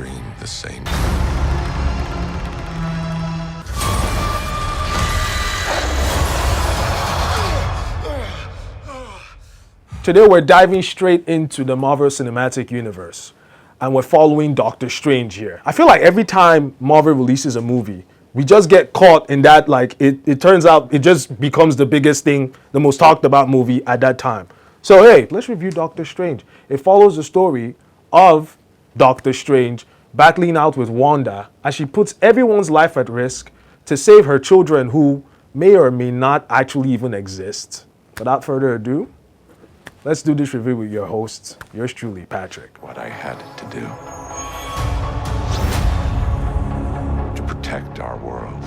dream the same. Today we're diving straight into the Marvel Cinematic Universe, and we're following Doctor Strange here. I feel like every time Marvel releases a movie, we just get caught in that, like, it turns out it just becomes the biggest thing, the most talked about movie at that time. So hey, let's review Doctor Strange. It follows the story of Doctor Strange battling out with Wanda as she puts everyone's life at risk to save her children who may or may not actually even exist. Without further ado, let's do this review with your host, yours truly, Patrick. What I had to do to protect our world.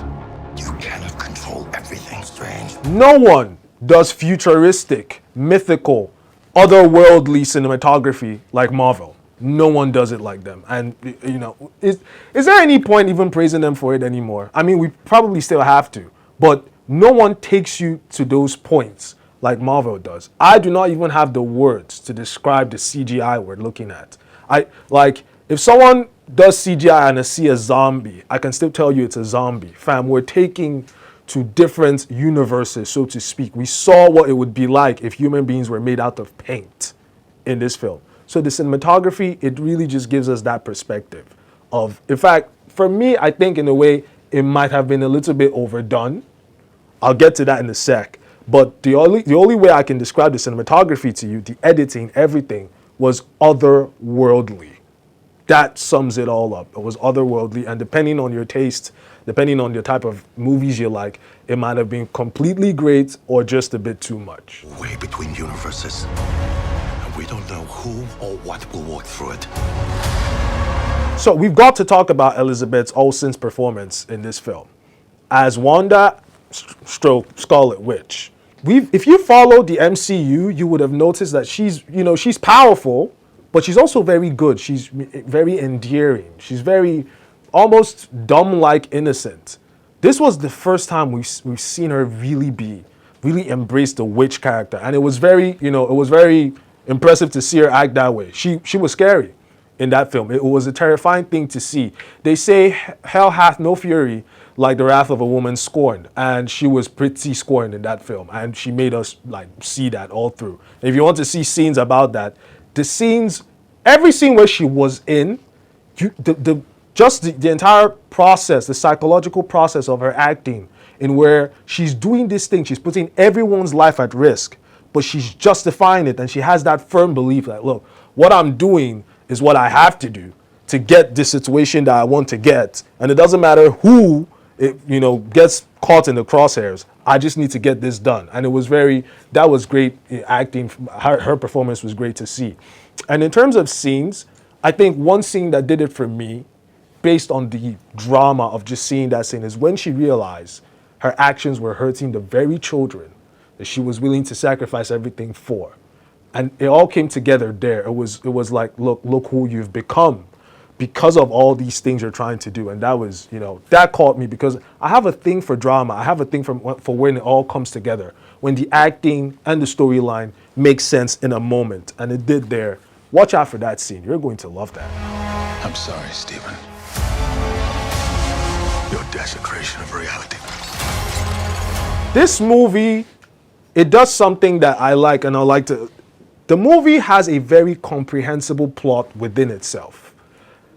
You cannot control everything, Strange. No one does futuristic, mythical, otherworldly cinematography like Marvel. No one does it like them. And, you know, is there any point even praising them for it anymore? I mean, we probably still have to, but no one takes you to those points like Marvel does. I do not even have the words to describe the CGI we're looking at. If someone does CGI and I see a zombie, I can still tell you it's a zombie. Fam, we're taking to different universes, so to speak. We saw what it would be like if human beings were made out of paint in this film. So the cinematography, it really just gives us that perspective of, in fact, for me, I think in a way, it might have been a little bit overdone. I'll get to that in a sec. But the only way I can describe the cinematography to you, the editing, everything, was otherworldly. That sums it all up. It was otherworldly, and depending on your taste, depending on the type of movies you like, it might have been completely great or just a bit too much. Way between universes. And we don't know who or what will walk through it. So we've got to talk about Elizabeth Olsen's performance in this film as Wanda Scarlet Witch. If you follow the MCU, you would have noticed that she's powerful, but she's also very good. She's very endearing. She's very almost dumb-like innocent. This was the first time we've seen her really embrace the witch character, and it was very impressive to see her act that way. She was scary in that film. It was a terrifying thing to see. They say hell hath no fury like the wrath of a woman scorned, and she was pretty scorned in that film, and she made us like see that all through. If you want to see scenes about that, every scene where she was in, the entire process, the psychological process of her acting, in where she's doing this thing, she's putting everyone's life at risk, but she's justifying it, and she has that firm belief that, look, what I'm doing is what I have to do to get this situation that I want to get, and it doesn't matter who gets caught in the crosshairs. I just need to get this done. And that was great acting. Her performance was great to see. And in terms of scenes, I think one scene that did it for me, based on the drama of just seeing that scene, is when she realized her actions were hurting the very children that she was willing to sacrifice everything for. And it all came together there. It was like, look who you've become because of all these things you're trying to do. And that was, that caught me, because I have a thing for drama. I have a thing for when it all comes together, when the acting and the storyline make sense in a moment. And it did there. Watch out for that scene. You're going to love that. I'm sorry, Stephen. Your desecration of reality. This movie, it does something that I like, and I like to. The movie has a very comprehensible plot within itself.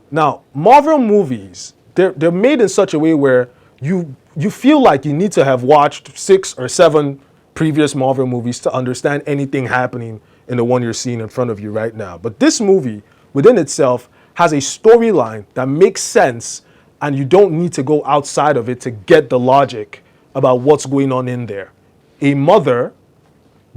Now, Marvel movies, they're made in such a way where you feel like you need to have watched 6 or 7 previous Marvel movies to understand anything happening in the one you're seeing in front of you right now. But this movie, within itself, has a storyline that makes sense, and you don't need to go outside of it to get the logic about what's going on in there. A mother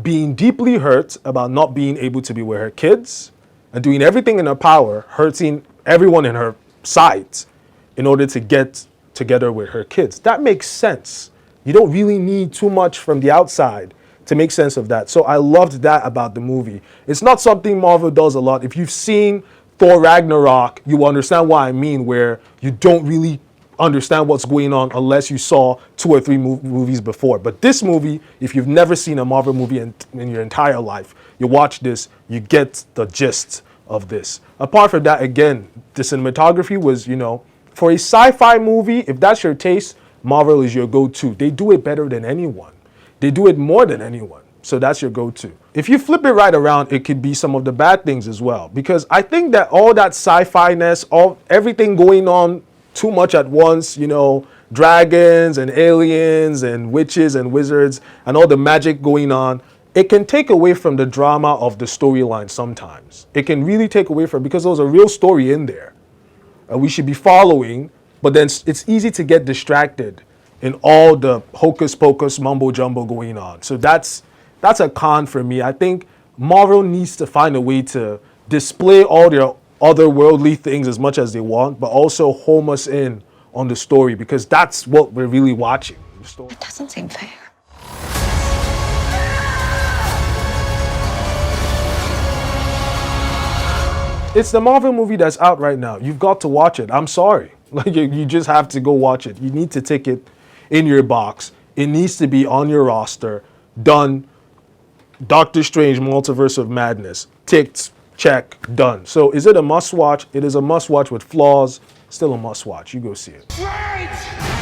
being deeply hurt about not being able to be with her kids and doing everything in her power, hurting everyone in her sight in order to get together with her kids. That makes sense. You don't really need too much from the outside to make sense of that. So I loved that about the movie. It's not something Marvel does a lot. If you've seen Thor Ragnarok, you will understand what I mean, where you don't really understand what's going on unless you saw 2 or 3 movies before. But this movie, if you've never seen a Marvel movie in your entire life, you watch this, you get the gist of this. Apart from that, again, the cinematography was, for a sci-fi movie, if that's your taste, Marvel is your go-to. They do it better than anyone. They do it more than anyone. So that's your go-to. If you flip it right around, it could be some of the bad things as well. Because I think that all that sci-fi-ness, everything going on too much at once, dragons and aliens and witches and wizards and all the magic going on, it can take away from the drama of the storyline sometimes. It can really take away from, because there was a real story in there. We should be following, but then it's easy to get distracted in all the hocus pocus mumbo jumbo going on. So that's a con for me. I think Marvel needs to find a way to display all their otherworldly things as much as they want, but also home us in on the story, because that's what we're really watching. The story. It doesn't seem fair. It's the Marvel movie that's out right now. You've got to watch it. I'm sorry. Like you just have to go watch it. You need to take it in your box. It needs to be on your roster. Done. Doctor Strange Multiverse of Madness. Ticked. Check. Done. So is it a must watch? It is a must watch with flaws. Still a must watch. You go see it. Right!